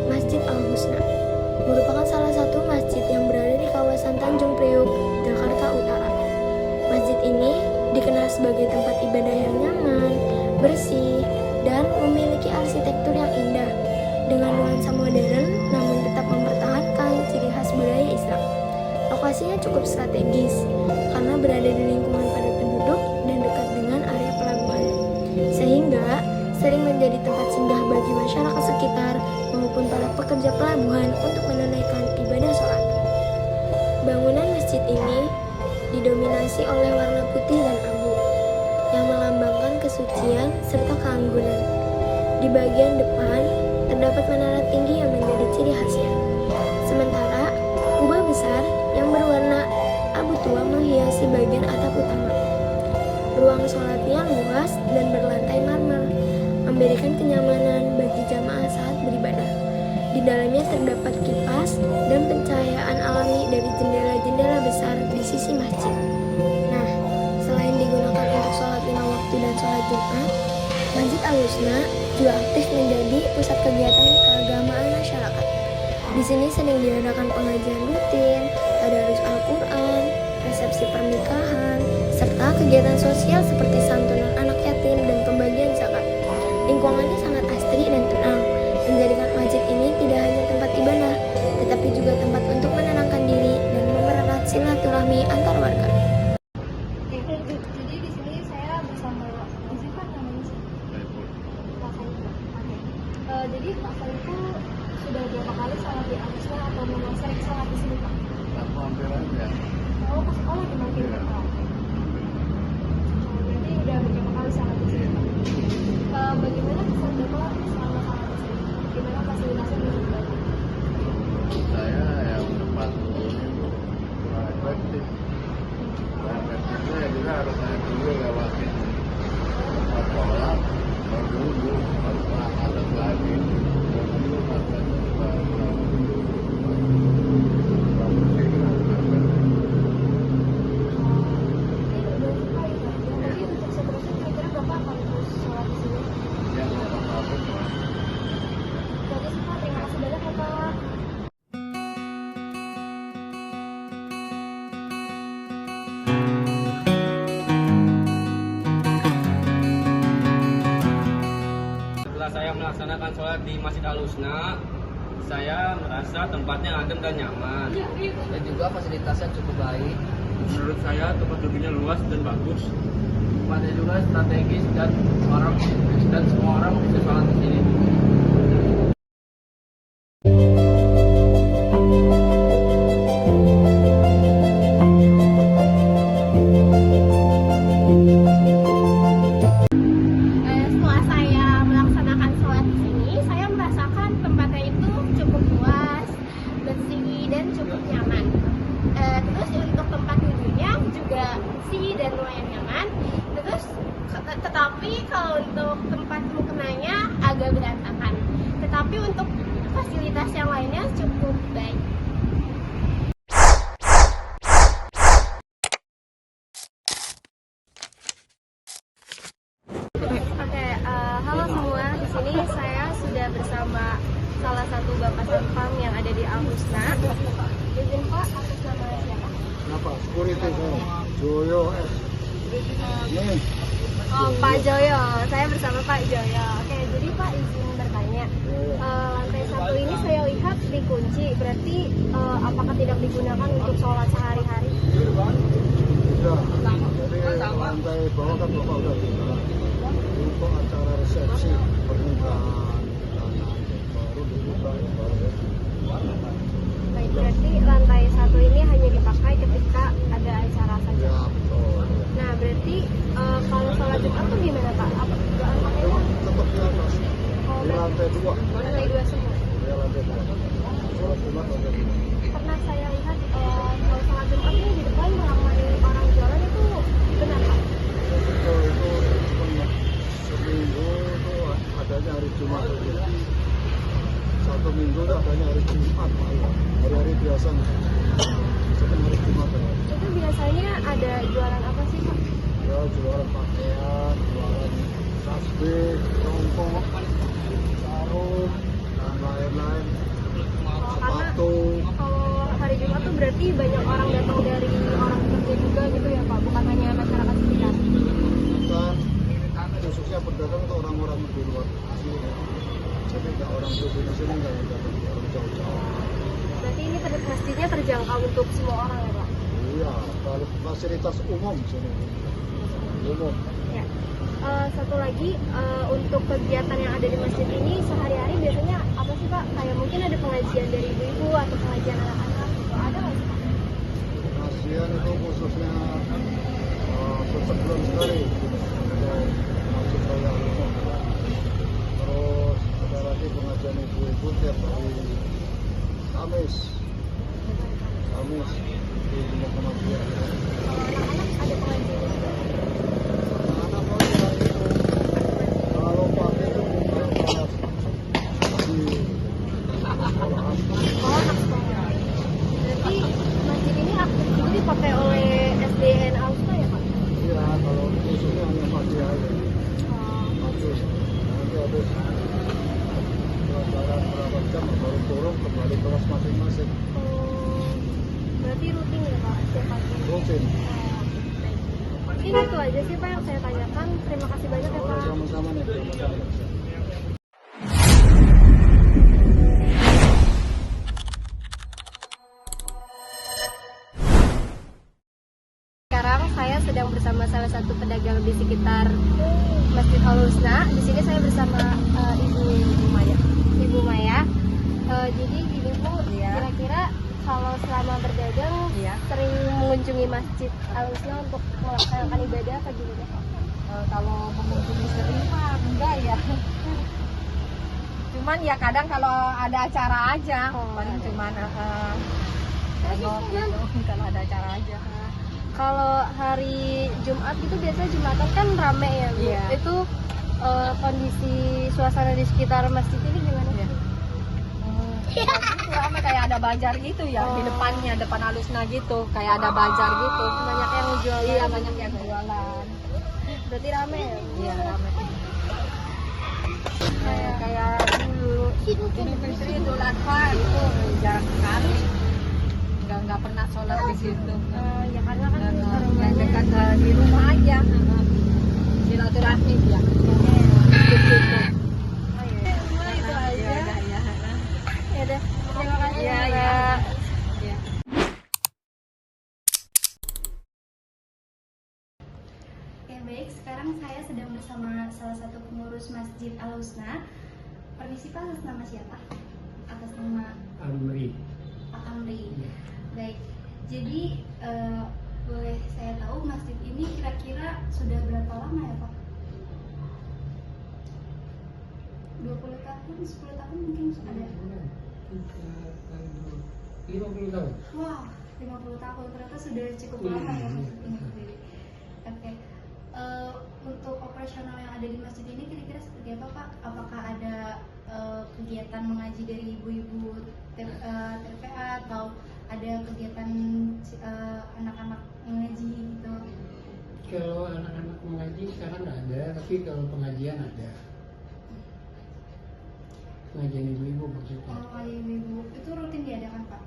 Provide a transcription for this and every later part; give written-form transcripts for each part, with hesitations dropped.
Masjid Al-Husna merupakan salah satu masjid yang berada di kawasan Tanjung Priuk, Jakarta Utara. Masjid ini dikenal sebagai tempat ibadah yang nyaman, bersih, dan memiliki arsitektur yang indah dengan nuansa modern namun tetap mempertahankan ciri khas budaya Islam. Lokasinya cukup strategis karena berada di lingkungan padat penduduk dan dekat dengan area pelabuhan, sehingga sering menjadi tempat singgah bagi masyarakat sekitar maupun para pekerja pelabuhan untuk menunaikan ibadah sholat. Bangunan masjid ini didominasi oleh warna putih dan abu yang melambangkan kesucian serta keanggunan. Di bagian depan terdapat menara tinggi yang menjadi ciri khasnya. Sementara kubah besar yang berwarna abu tua menghiasi bagian atap utama. Ruang sholatnya luas dan berlantai marmer, memberikan kenyamanan bagi jamaah saat beribadah. Di dalamnya terdapat kipas dan pencahayaan alami dari jendela-jendela besar di sisi masjid. Nah, selain digunakan untuk sholat 5 waktu dan sholat Jumat, Masjid Al-Husna juga aktif menjadi pusat kegiatan keagamaan masyarakat. Di sini sering diadakan pengajian rutin, tadarus Al-Quran, resepsi pernikahan, serta kegiatan sosial seperti santunan anak yatim dan pembagian zakat. Lingkungannya sangat asri dan tenang, menjadikan masjid ini tidak hanya tempat ibadah, tetapi juga tempat untuk menenangkan diri dan mempererat silaturahmi antar warga. Jadi di sini saya bersama Pak namanya sih. Pak Saiful. Jadi Pak Saiful sudah berapa kali sholat di Al-Husna atau memang sering sholat di sini Pak? Aku hampir aja. Oh, pas sekolah di Mampir Pak. Berarti udah berapa kali sholat di sini Pak? Bagaimana kesan Bapak selama sholat di sini? Gimana fasilitasnya menurut Bapak? Saya yang tempat ini kurang efektif. Kurang efektifnya ya juga harus saya dulu lewatin tempat sholat, baru duduk, baru ada lagi. Dulu makanya Terima kasih banyak melaksanakan sholat di Masjid Al-Husna, saya merasa tempatnya adem dan nyaman. Dan juga fasilitasnya cukup baik. Menurut saya tempat duduknya luas dan bagus. Tempatnya juga strategis dan semua orang bisa sholat di sini. Setelah saya melaksanakan sholat di sini, saya merasakan tempatnya itu cukup luas, bersih dan cukup nyaman. Terus untuk tempat duduknya juga bersih dan lumayan nyaman. Terus tetapi kalau untuk tempat mukenanya agak berantakan. Tetapi untuk fasilitas yang lainnya cukup baik. Halo semua. Di sini saya sudah bersama salah satu bapak satpam yang ada di Al-Husna. Izin Pak, atas nama siapa? Kenapa? Security saya. Joyo S. Nih. Oh, Pak Joyo. Saya bersama Pak Joyo. Oke, jadi Pak izin bertanya. Lantai 1 ini saya lihat dikunci. Berarti apakah tidak digunakan untuk sholat sehari-hari? Tidak. Jadi lantai bawah kan Bapak udah bilang. Untuk acara resepsi pernikahan baru dibuka yang baru. Baik, berarti lantai 1 ini hanya dipakai ketika ada acara saja. Ya, betul. Nah, berarti kalau sholat Jumat tuh gimana Pak? Apa juga pakai? Tetap di atas. Di lantai 2. Lantai 2 semua. Ya, lantai 2. Sholat Jumat lantai 2. Pernah saya lihat kalau sholat Jumat ini di depan ramai orang jualan, itu benar Pak? Itu cuma seminggu itu adanya hari Jumat. Jadi satu minggu itu adanya hari Jumat, hari-hari biasa. Jadi hari Jumat. Itu biasanya ada jualan apa sih Pak? Ya, jualan pakaian, jualan tasbih, rongkok, sarung, dan lain-lain. Karena Sepatu. kalau hari Jumat tuh berarti banyak orang datang dari orang kerja juga gitu ya Pak, bukan hanya masyarakat sekitar. Dan khususnya berdagang untuk orang-orang di luar sini. Jadi nggak orang di sini nggak yang datang orang jauh-jauh. Berarti ini pastinya terjangkau untuk semua orang ya Pak? Iya, kalau fasilitas umum sini. Umum. Ya. Satu lagi, untuk kegiatan yang ada di masjid ini sehari-hari biasanya apa sih Pak? Kayak mungkin ada pengajian dari ibu-ibu atau pengajian anak-anak gitu, ada nggak sih Pak? Pengajian itu khususnya sebulan sekali untuk masjid raya umum. Terus ada lagi pengajian ibu-ibu tiap hari Kamis di rumah pengajian. Kalau anak-anak ada pengajian juga? Anak-anak kalau pagi itu bukan kelas di sekolahan. Oh, anak sekolah. Berarti masjid ini aktif juga dipakai oleh SDN Al-Husna ya Pak? Iya, kalau khususnya hanya pagi aja. Pagi. Nanti habis pelajaran berapa jam baru turun kembali kelas masing-masing. Berarti rutin ya Pak, setiap pagi? Rutin. Mungkin itu aja sih Pak yang saya tanyakan. Terima kasih banyak ya Pak. Sama-sama nih. Sekarang saya sedang bersama salah satu pedagang di sekitar Masjid Al-Husna. Di sini saya bersama Ibu Maya. Ibu Maya. Jadi gini Bu, kira-kira kalau selama berdagang sering mengunjungi Masjid Al-Husna untuk melaksanakan ibadah apa gimana? Kalau mengunjungi sering mah enggak ya. Cuman ya kadang kalau ada acara aja, paling cuman nengok gitu, kalau ada acara aja. Kalau hari Jumat itu biasanya Jumatan kan rame ya Bu. Iya. Itu kondisi suasana di sekitar masjid ini gimana sih? Itu rame kayak ada bazar gitu ya di depannya, depan Al-Husna gitu, kayak ada bazar gitu. Banyak yang jualan. Iya, banyak yang jualan. Berarti rame ya? Iya, rame. Kayak dulu Idul Fitri, Idul Adha itu jarang sekali. Nggak pernah sholat di situ. Ya karena kan Yang dekat di rumah aja. Silaturahmi ya. Oh, iya. udah. Terima kasih. Iya, Mbak. iya. Iya. Ya baik, sekarang saya sedang bersama salah satu pengurus Masjid Al-Husna. Permisi Pak, atas nama siapa? Atas nama Amri. Pak Amri. Baik, jadi boleh saya tahu masjid ini kira-kira sudah berapa lama ya Pak? 20 tahun, 10 tahun mungkin ada. 50 tahun. Wah, 50 tahun ternyata sudah cukup lama ya masjid ini berdiri. Oke. Untuk operasional yang ada di masjid ini kira-kira seperti apa Pak? Apakah ada kegiatan mengaji dari ibu-ibu TPA atau ada kegiatan anak-anak mengaji gitu? Kalau anak-anak mengaji sekarang nggak ada, tapi kalau pengajian ada. Pengajian ibu-ibu maksudnya. Oh, ibu-ibu itu rutin diadakan Pak?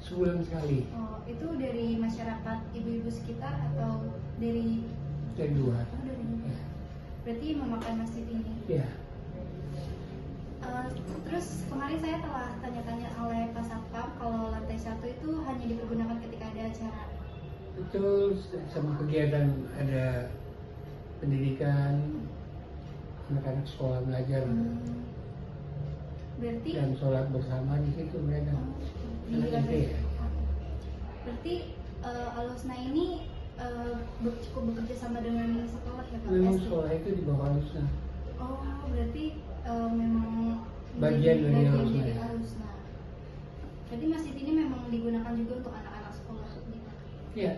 Sebulan sekali. Oh, itu dari masyarakat ibu-ibu sekitar atau dari Dari luar. Oh, dari Ya. berarti memakai masjid ini. Ya. Terus kemarin saya telah tanya-tanya oleh Pak Satpam kalau lantai 1 itu hanya dipergunakan ketika ada acara. Betul, sama kegiatan ada pendidikan, anak-anak sekolah belajar Berarti dan sholat bersama di situ mereka. di Anak lantai SD ya. berarti Al-Husna ini cukup bekerja sama dengan sekolah ya Pak? Memang SD? sekolah itu di bawah Al-Husna. Oh, berarti memang Bagian dari bagian Al-Husna, dari ya. Al-Husna. Berarti masjid ini memang digunakan juga untuk anak-anak sekolah gitu. Iya.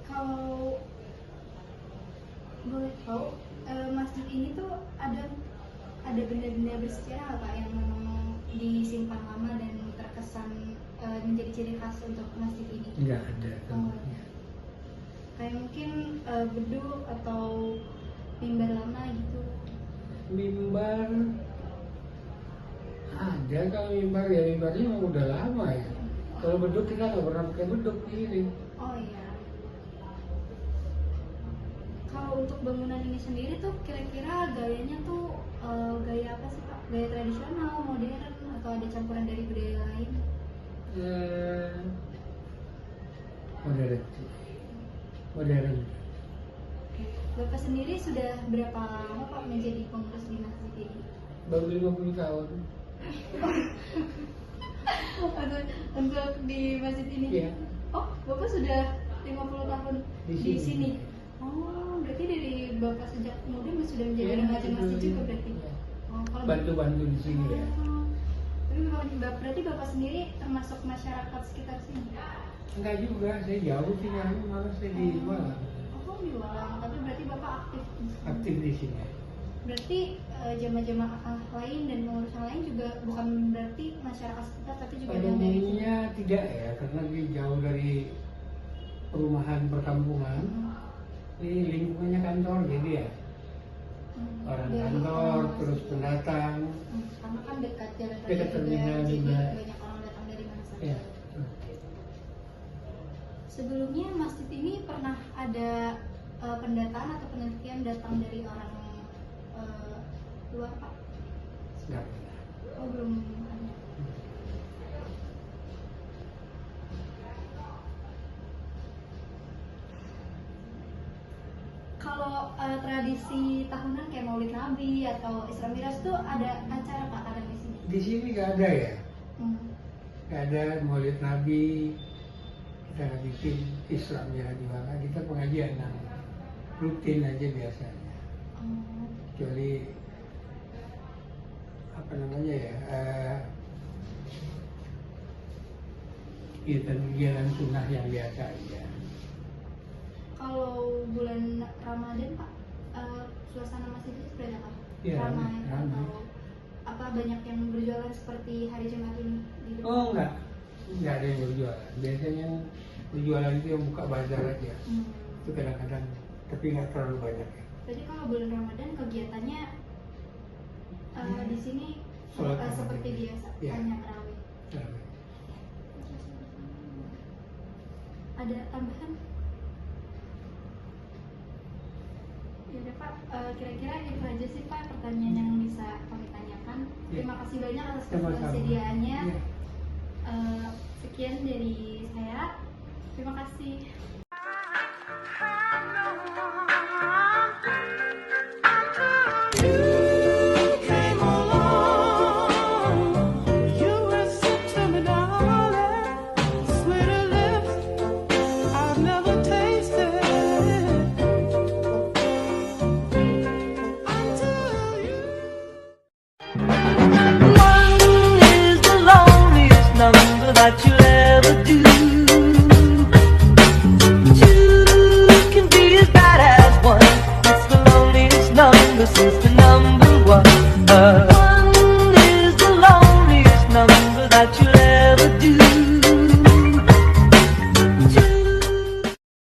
Kalau boleh tahu, masjid ini tuh ada benda-benda bersejarah nggak Pak yang memang disimpan lama dan terkesan menjadi ciri khas untuk masjid ini? Enggak ada. Oh. Kayak mungkin beduk atau mimbar lama gitu. Mimbar ada, kalau mimbar ya mimbarnya memang udah lama ya. Kalau beduk kita nggak pernah pakai beduk di sini. Oh iya. Kalau untuk bangunan ini sendiri tuh kira-kira gayanya tuh gaya apa sih Pak? Gaya tradisional, modern, atau ada campuran dari budaya lain? Modern. Modern. Bapak sendiri sudah berapa lama Pak menjadi pengurus di masjid ini? Baru 50 tahun. Untuk di masjid ini? Iya. Oh, Bapak sudah 50 tahun Di di sini. sini? Oh, berarti dari Bapak sejak muda sudah menjadi Iya, remaja masjid iya. juga berarti? Iya. Oh, kalau Bantu-bantu di sini ya. Oh. Tapi berarti Bapak sendiri termasuk masyarakat sekitar sini? Enggak juga, saya jauh sih, malah saya di Malang. Oh, di Walang. Tapi berarti Bapak aktif di sini? Aktif di sini. Berarti jamaah-jamaah lain dan pengurus yang lain juga bukan berarti masyarakat sekitar, tapi juga Pada yang dari sini? umumnya tidak ya, karena dia jauh dari perumahan perkampungan. Ini lingkungannya kantor jadi ya. Orang Dari kantor, orang terus masih- pendatang. Karena kan dekat jalan raya Dekat terminal jadi juga. banyak orang datang dari mana saja. Ya. Sebelumnya masjid ini pernah ada pendataan atau penelitian datang dari orang luar Pak? Enggak pernah. Oh, belum ada. Kalau tradisi tahunan kayak Maulid Nabi atau Isra Mi'raj itu ada acara Pak kadang di sini? Di sini nggak ada ya. Hmm. Nggak ada Maulid Nabi. Kita nggak bikin Islamnya di mana. Kita pengajian rutin aja biasanya. Oh. Kecuali apa namanya ya, kegiatan sunnah yang biasa aja. Kalau bulan Ramadan Pak, suasana masjid itu seperti apa? Iya, Ramai ramai. atau apa banyak yang berjualan seperti hari Jumat ini? Gitu? Oh enggak ada yang berjualan. Biasanya berjualan itu yang buka bazar aja. Itu kadang-kadang, tapi nggak terlalu banyak ya. Jadi kalau bulan Ramadan kegiatannya di sini Sholat seperti tarawih. biasa, Iya. hanya tarawih. Tarawih. Ada tambahan? Ya udah Pak, kira-kira itu aja sih Pak pertanyaan yang bisa kami tanyakan. Ya. Terima kasih banyak atas Sama-sama. ketersediaannya. Ya. Sekian dari saya. Terima kasih. Came along, you were sent to me, darling. Sweeter lips I've never tasted. Until you. One is the loneliest number that you'll ever do. Two can be as bad as one. It's the loneliest number since the number one. One is the loneliest number that you'll